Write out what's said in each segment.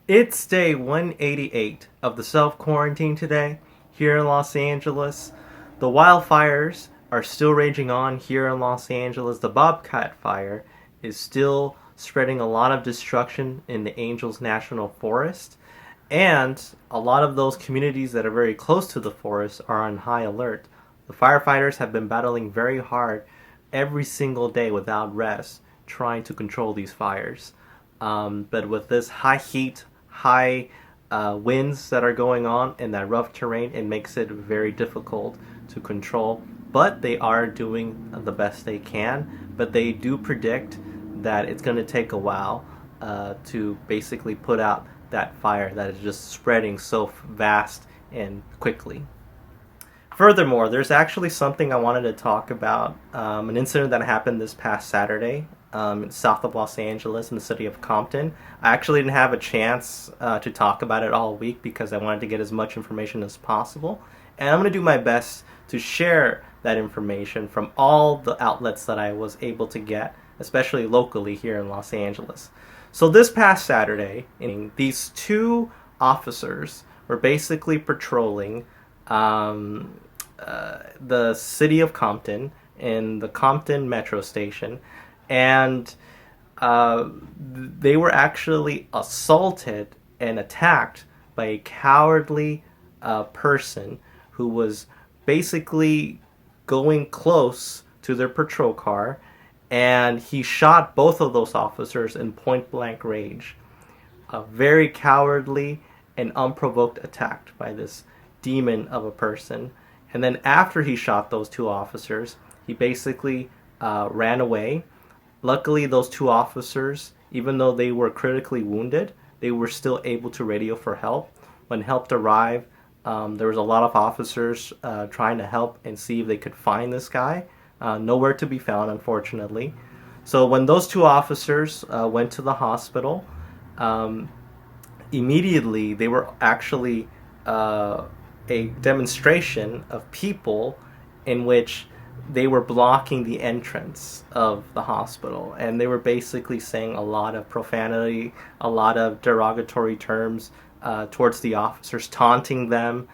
It's day 188 of the self-quarantine today here in Los Angeles. The wildfires are still raging on here in Los Angeles. The Bobcat fire is still spreading a lot of destruction in the Angels National Forest. And a lot of those communities that are very close to the forest are on high alert. The firefighters have been battling very hard every single day without rest, trying to control these fires. But with this high heat, high winds that are going on in that rough terrain, it makes it very difficult to control. But they are doing the best they can. But they do predict that it's going to take a while to basically put out that fire that is just spreading so vast and quickly. Furthermore, there's actually something I wanted to talk about, an incident that happened this past Saturday south of Los Angeles in the city of Compton. I actually didn't have a chance to talk about it all week because I wanted to get as much information as possible. And I'm going to do my best to share that information from all the outlets that I was able to get, especially locally here in Los Angeles. So this past Saturday, these two officers were basically patrolling the city of Compton in the Compton metro station, and they were actually assaulted and attacked by a cowardly person who was basically going close to their patrol car, and he shot both of those officers in point blank range. A very cowardly and unprovoked attack by this demon of a person. And then after he shot those two officers, he basically ran away. Luckily, those two officers, even though they were critically wounded, they were still able to radio for help. When help arrived, there was a lot of officers trying to help and see if they could find this guy. Nowhere to be found, unfortunately. So when those two officers went to the hospital, immediately they were actually a demonstration of people in which they were blocking the entrance of the hospital, and they were basically saying a lot of profanity, a lot of derogatory terms towards the officers, taunting them,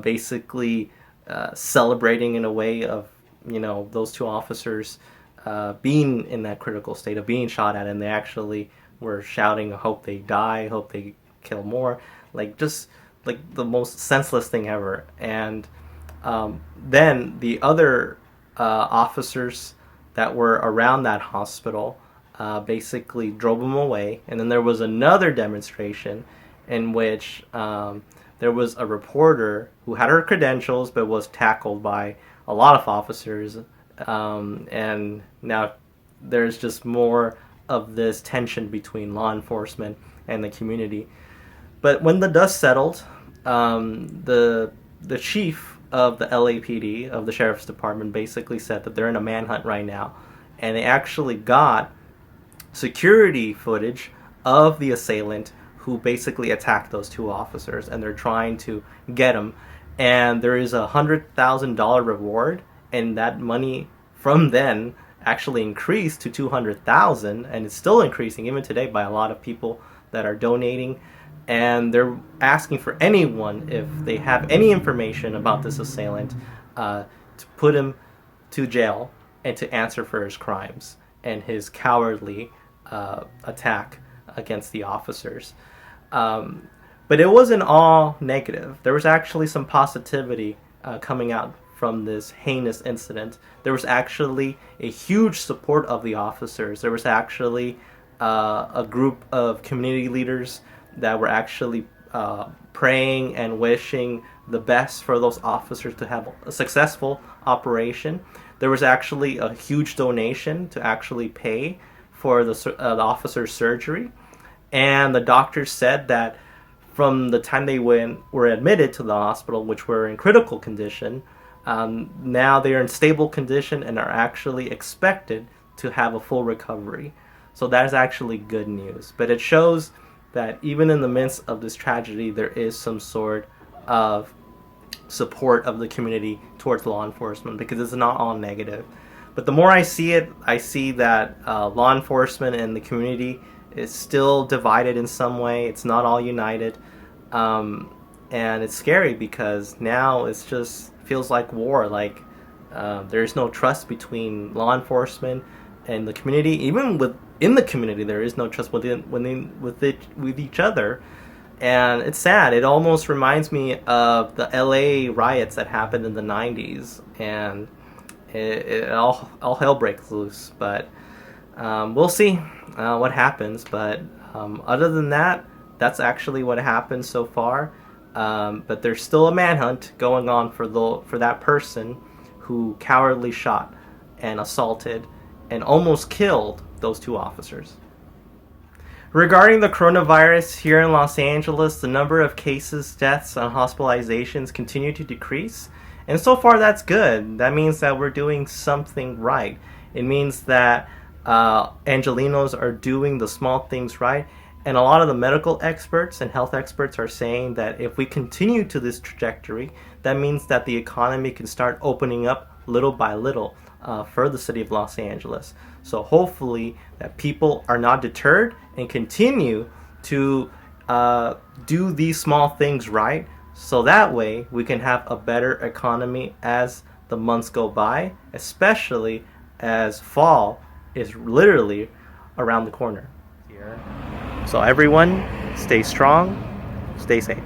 basically celebrating in a way of, those two officers being in that critical state of being shot at, and they actually were shouting, "Hope they die, hope they kill more," just like the most senseless thing ever. And then the other officers that were around that hospital basically drove them away. And then there was another demonstration in which there was a reporter who had her credentials but was tackled by a lot of officers. And now there's just more of this tension between law enforcement and the community. But when the dust settled, the chief of the LAPD, of the sheriff's department, basically said that they're in a manhunt right now, and they actually got security footage of the assailant who basically attacked those two officers, and they're trying to get him. And there is $100,000 reward, and that money from then actually increased to $200,000, and it's still increasing even today by a lot of people that are donating. And they're asking for anyone, if they have any information about this assailant, to put him to jail and to answer for his crimes and his cowardly attack against the officers. But it wasn't all negative. There was actually some positivity coming out from this heinous incident. There was actually a huge support of the officers. There was actually a group of community leaders that were actually praying and wishing the best for those officers to have a successful operation. There was actually a huge donation to actually pay for the officer's surgery. And the doctors said that from the time they were admitted to the hospital, which were in critical condition, now they are in stable condition and are actually expected to have a full recovery. So that is actually good news. But it shows that even in the midst of this tragedy, there is some sort of support of the community towards law enforcement, because it's not all negative. But the more I see it, I see that law enforcement and the community is still divided in some way. It's not all united. And it's scary because now it's just feels like war. Like there's no trust between law enforcement and the community. Even within the community, there is no trust with each other. And it's sad. It almost reminds me of the LA riots that happened in the 90s. And it all hell breaks loose. But we'll see what happens. But other than that, that's actually what happened so far. But there's still a manhunt going on for that person who cowardly shot and assaulted and almost killed those 2 officers. Regarding the coronavirus here in Los Angeles, the number of cases, deaths, and hospitalizations continue to decrease. And so far, that's good. That means that we're doing something right. It means that Angelenos are doing the small things right. And a lot of the medical experts and health experts are saying that if we continue to this trajectory, that means that the economy can start opening up little by little for the city of Los Angeles. So hopefully that people are not deterred and continue to do these small things right, so that way we can have a better economy as the months go by, especially as fall is literally around the corner. So everyone, stay strong, stay safe.